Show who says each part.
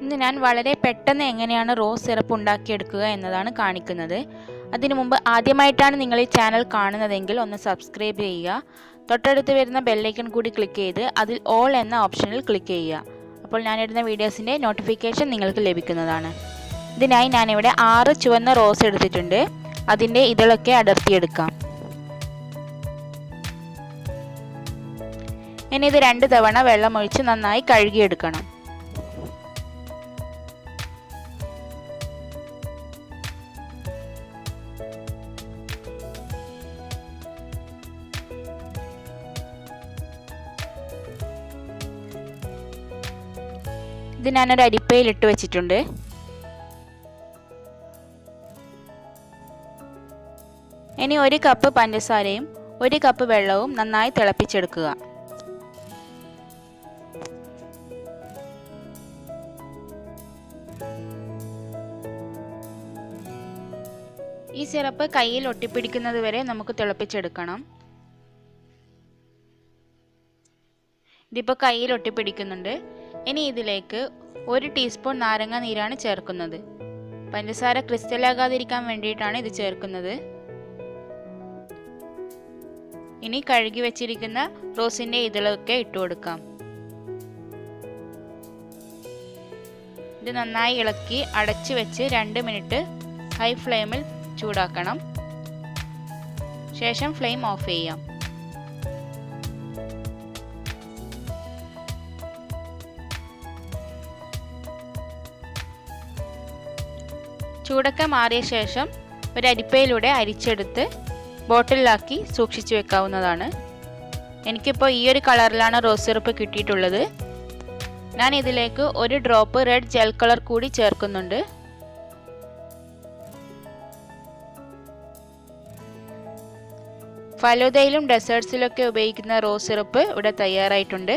Speaker 1: ഇന്ന് ഞാൻ വളരെ പെട്ടെന്ന് എങ്ങനെയാണ് റോസ് സിറപ്പ് ഉണ്ടാക്കിയെടുക്കുക എന്നതാണ് കാണിക്കുന്നത്. അതിനു മുമ്പ് ആദ്യമായിട്ടാണ് നിങ്ങൾ ഈ ചാനൽ കാണുന്നതെങ്കിൽ ഒന്ന് സബ്സ്ക്രൈബ് ചെയ്യുക. തൊട്ടടുത്ത് വരുന്ന ബെല്ലൈക്കൺ കൂടി ക്ലിക്ക് ചെയ്ത് അതിൽ ഓൾ എന്ന ഓപ്ഷനിൽ ക്ലിക്ക് ചെയ്യുക. അപ്പോൾ ഞാനിടുന്ന വീഡിയോസിൻ്റെ നോട്ടിഫിക്കേഷൻ നിങ്ങൾക്ക് ലഭിക്കുന്നതാണ്. ഇതിനായി ഞാനിവിടെ 6 ചുവന്ന റോസ് എടുത്തിട്ടുണ്ട്. അതിൻ്റെ ഇതളൊക്കെ അടർത്തിയെടുക്കാം. ഇനി ഇത് 2 തവണ വെള്ളമൊഴിച്ച് നന്നായി കഴുകിയെടുക്കണം. ഇത് ഞാനൊരു അരിപ്പയിൽ ഇട്ട് വെച്ചിട്ടുണ്ട്. ഇനി 1 കപ്പ് പഞ്ചസാരയും 1 കപ്പ് വെള്ളവും നന്നായി തിളപ്പിച്ചെടുക്കുക. ഈ സിറപ്പ് കയ്യിൽ ഒട്ടിപ്പിടിക്കുന്നത് വരെ നമുക്ക് തിളപ്പിച്ചെടുക്കണം. ഇതിപ്പോൾ കയ്യിൽ ഒട്ടിപ്പിടിക്കുന്നുണ്ട്. ഇനി ഇതിലേക്ക് 1 ടീസ്പൂൺ നാരങ്ങ നീരാണ് ചേർക്കുന്നത്. പഞ്ചസാര ക്രിസ്റ്റലാകാതിരിക്കാൻ വേണ്ടിയിട്ടാണ് ഇത് ചേർക്കുന്നത്. ഇനി കഴുകി വെച്ചിരിക്കുന്ന റോസിൻ്റെ ഇതളൊക്കെ ഇട്ട് കൊടുക്കാം. ഇത് നന്നായി ഇളക്കി അടച്ചു വെച്ച് 2 മിനിറ്റ് ഹൈ ഫ്ലെയിമിൽ ചൂടാക്കണം. ശേഷം ഫ്ലെയിം ഓഫ് ചെയ്യാം. ചൂടൊക്കെ മാറിയ ശേഷം ഒരു അരിപ്പയിലൂടെ അരിച്ചെടുത്ത് ബോട്ടിലാക്കി സൂക്ഷിച്ചു വെക്കാവുന്നതാണ്. എനിക്കിപ്പോൾ ഈ ഒരു കളറിലാണ് റോസ് സിറപ്പ് കിട്ടിയിട്ടുള്ളത്. ഞാൻ ഇതിലേക്ക് 1 ഡ്രോപ്പ് റെഡ് ജെൽ കളർ കൂടി ചേർക്കുന്നുണ്ട്. ഫലൂദയിലും ഡെസേർട്സിലൊക്കെ ഉപയോഗിക്കുന്ന റോസ് സിറപ്പ് ഇവിടെ തയ്യാറായിട്ടുണ്ട്.